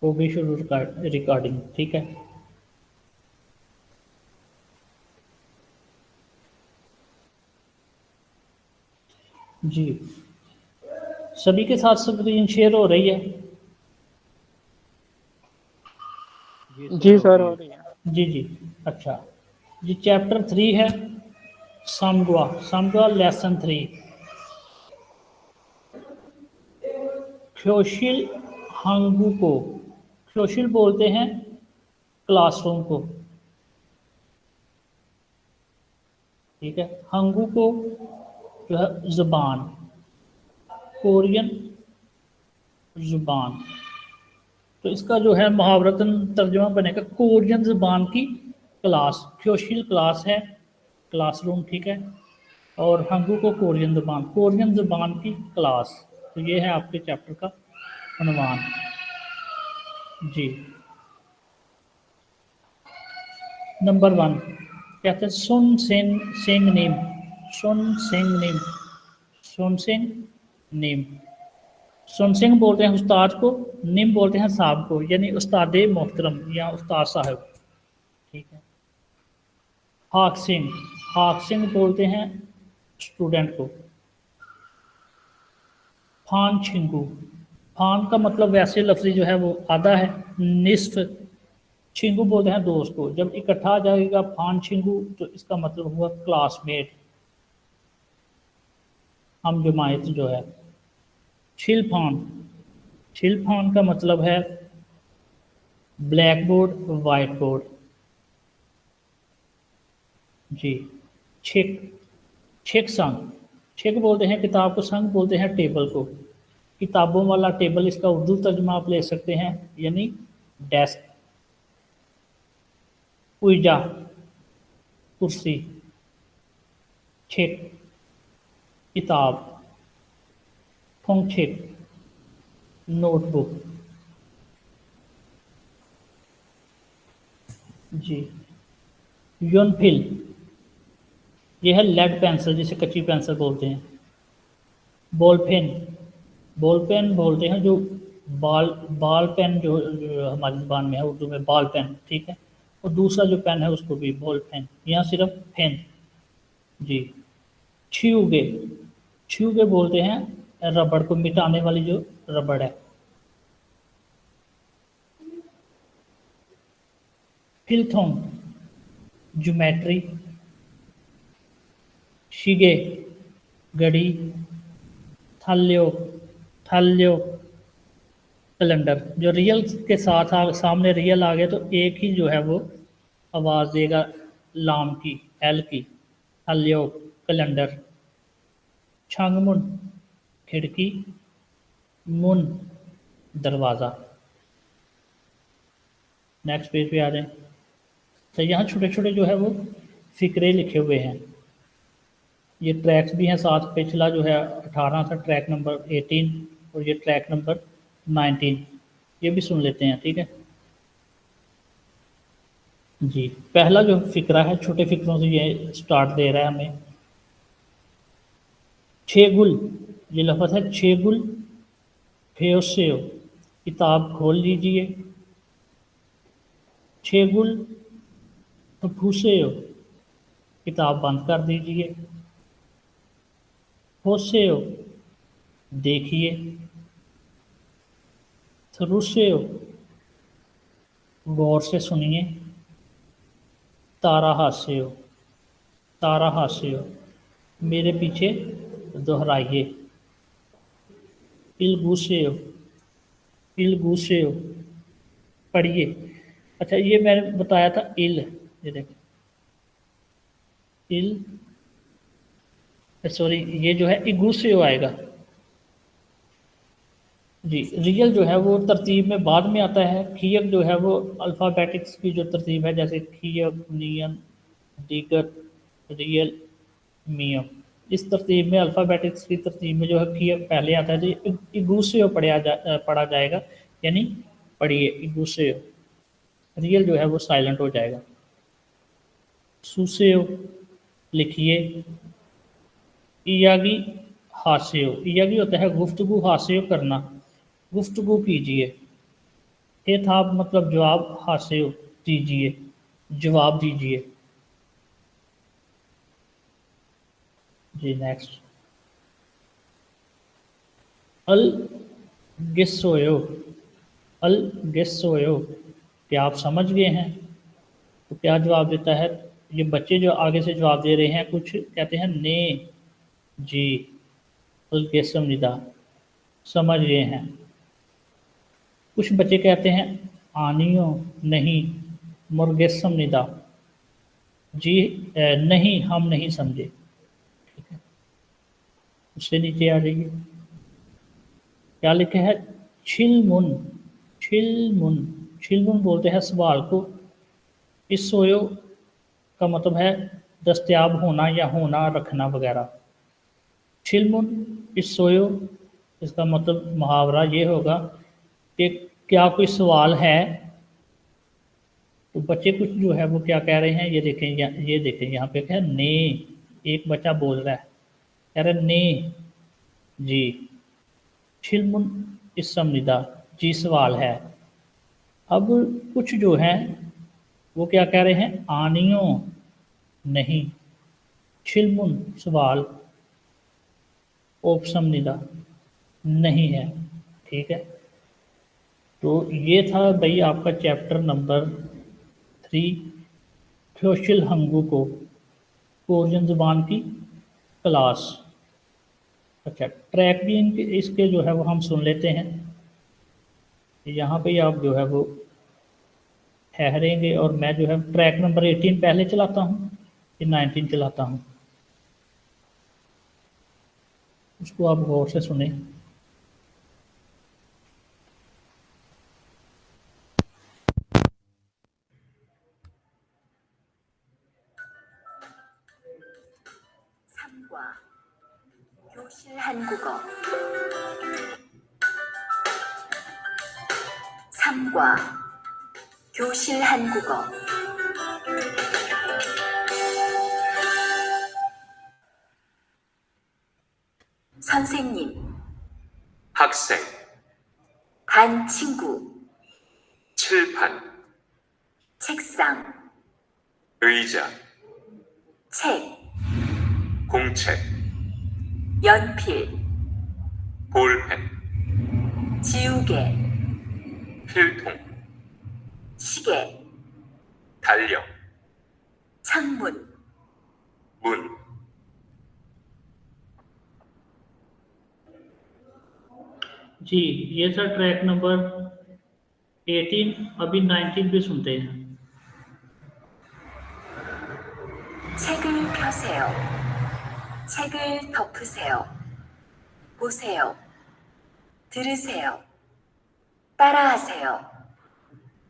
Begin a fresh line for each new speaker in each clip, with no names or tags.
वो भी शुरू रिकॉर्डिंग, ठीक है। जी, सभी के साथ स्क्रीन शेयर हो रही है?
जी सर,
जी
हो
सर,
रही
हो
है।
रही है।
जी जी। अच्छा जी, चैप्टर 3 है समगुआ। समगुआ लेसन 3। ख्योशिल हांगू को, ख्योशिल बोलते हैं क्लासरूम को, ठीक है। हांगू को जो है जुबान, कोरियन जुबान। तो इसका जो है मुहावरतन तर्जुमा बनेगा कोरियन जुबान की क्लास। ख्योशिल क्लास है, क्लासरूम, ठीक है। और हांगू को कोरियन जुबान की क्लास। तो ये है आपके चैप्टर का अनुमान। जी। नंबर 1 कहते हैं सुन सेन सिंह नीम। सुन सिंह नीम, सुन सिंह नीम। सुन सिंह बोलते हैं उस्ताद को, निम बोलते हैं साहब को, यानी उस्ताद मोहतरम या उस्ताद साहब, ठीक है। हाक सिंह, हाक सिंह बोलते हैं स्टूडेंट को। फान छिंगू, फान का मतलब वैसे लफ्ज़ी जो है वो आधा है, निस्फ। छिंगू बोलते हैं दोस्त को। जब इकट्ठा आ जाएगा फान छिंगू तो इसका मतलब हुआ क्लासमेट, हम जमायत जो है। छिलफान, छिलफान का मतलब है ब्लैक बोर्ड, वाइट बोर्ड। जी। छिक, छिक संग, छिक बोलते हैं किताब को, संग बोलते हैं टेबल को। किताबों वाला टेबल, इसका उर्दू तर्जुमा आप ले सकते हैं, यानी डेस्क। उइजा, कुर्सी। छिक, किताब। फोंगछिक, नोटबुक। जी। योनफिल, यह है लेड पेंसिल, जिसे कच्ची पेंसिल बोलते हैं। बॉल पेन, बॉल पेन बोलते हैं जो बाल बाल पेन जो हमारी ज़ुबान में है उर्दू में बाल पेन, ठीक है। और दूसरा जो पेन है उसको भी बॉल पेन, यहाँ सिर्फ पेन। जी। छियुगे, छियुगे बोलते हैं रबड़ को मिटाने वाली जो रबड़ है। फिलथोंग, ज्योमेट्री। शिगे, घड़ी। थाल्यो, थाल्यो, कैलेंडर। जो रियल के साथ सामने रियल आ गए तो एक ही जो है वो आवाज़ देगा लाम की, एल की। थाल्यो, कैलेंडर। छांगमुन, खिड़की। मुन, दरवाज़ा। नेक्स्ट पेज पे आ जाएं। तो यहाँ छोटे छोटे जो है वो फ़िक्रे लिखे हुए हैं। ये ट्रैक्स भी हैं साथ। पिछला जो है 18 था, ट्रैक नंबर 18, और ये ट्रैक नंबर 19। ये भी सुन लेते हैं, ठीक है। जी। पहला जो फ़िक्रा है, छोटे फ़िक्रों से ये स्टार्ट दे रहा है हमें। छेगुल, ये लफ्ज़ है छेगुल। फेओसेओ, किताब खोल लीजिए। छेगुल फूसेओ, किताब बंद कर दीजिए। होसेओ, देखिए। थरूसेओ, गौर से सुनिए। तारा हास्यो, तारा हास्यो, मेरे पीछे दोहराइए। इलगूसेओ, इलगूसेओ, पढ़िए। अच्छा, ये मैंने बताया था इल, ये देखें इल, सॉरी ये जो है इगूसेओ आएगा। जी। रियल जो है वो तरतीब में बाद में आता है। खियक जो है वो अल्फ़ाबेटिक्स की जो तरतीब है, जैसे खियक, नियम, दीगर, रियल, मियम। इस तरतीब में अल्फ़ाबेटिक्स की तरतीब में जो है खियक पहले आता है, तो इगूसेओ पढ़ा जाएगा, यानी पढ़िए इगूसेओ। रियल जो है वो साइलेंट हो जाएगा। सुसेओ, लिखिए। इयागी हास्यो, इयागी होता है गुफ्तगू, हास्यो करना, गुफ्तगू कीजिए। हे था मतलब जवाब हासिल दीजिए, जवाब दीजिए। जी नेक्स्ट, अल गिस्सोयो, अल गिस्सोयो, क्या आप समझ गए हैं? तो क्या जवाब देता है? ये बच्चे जो आगे से जवाब दे रहे हैं कुछ कहते हैं ने, जी, अल गिस्सम निदा, समझ गए हैं। कुछ बच्चे कहते हैं आनियो, नहीं, मुर्गेसम निदा, जी नहीं, हम नहीं समझे। ठीक है, उससे नीचे आ जाइए, क्या लिखा है? छिलमुन, छिलमुन, छिलमुन बोलते हैं सवाल को। इस सोयो का मतलब है दस्तयाब होना या होना, रखना वगैरह। छिलमुन इस सोयो, इसका मतलब मुहावरा ये होगा कि क्या कोई सवाल है। तो बच्चे कुछ जो है वो क्या कह रहे हैं, ये देखें, ये देखें यहाँ पे क्या है, ने, एक बच्चा बोल रहा है, कह रहा है ने, जी, छिलमुन इसम निदा, जी सवाल है। अब कुछ जो हैं वो क्या कह रहे हैं, आनियो, नहीं, छिलमुन सवाल, ओपसम निदा, नहीं है। ठीक है, तो ये था भाई आपका चैप्टर नंबर 3, फ्योशिल हंगू को, कोरियन ज़ुबान की क्लास। अच्छा, ट्रैक भी इनके इसके जो है वो हम सुन लेते हैं। यहाँ पे आप जो है वो ठहरेंगे और मैं जो है ट्रैक नंबर 18 पहले चलाता हूँ, फिर 19 चलाता हूँ, उसको आप गौर से सुने।
교실 한국어 3과 교실 한국어 선생님,
학생,
반 친구,
칠판,
책상,
의자,
책,
공책,
연필,
볼펜,
지우개,
필통,
시계,
달력,
창문,
문.
जी, ये था ट्रैक नंबर 18। अभी 19 भी सुनते हैं।
책을 펴세요. 책을 덮으세요. 보세요. 들으세요. 따라하세요.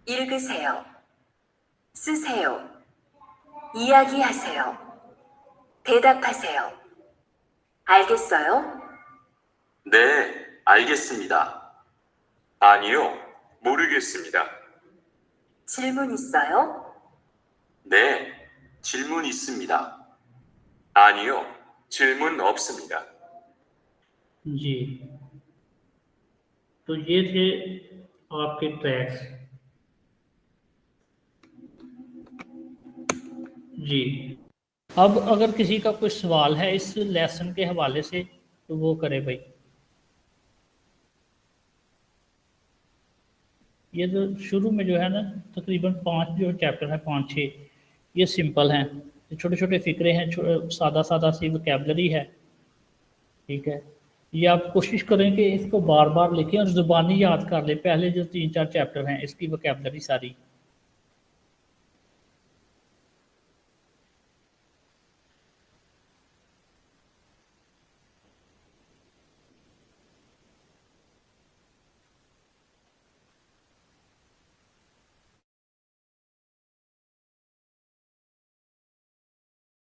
읽으세요. 쓰세요. 이야기하세요. 대답하세요. 알겠어요?
네, 알겠습니다. 아니요, 모르겠습니다.
질문 있어요?
네, 질문 있습니다. 아니요, 질문 없습니다.
जी, तो ये थे आपके ट्रैक्स। जी, अब अगर किसी का कोई सवाल है इस लेसन के हवाले से तो वो करे भाई। ये जो शुरू में जो है ना तकरीबन 5 जो चैप्टर है, 5-6 ये सिंपल हैं, छोटे छोटे फिक्रे हैं, सादा सादा सी वोकैबलरी है। ठीक है, ये आप कोशिश करें कि इसको बार बार लिखें और ज़ुबानी याद कर लें। पहले जो 3-4 चैप्टर हैं इसकी वोकैबलरी सारी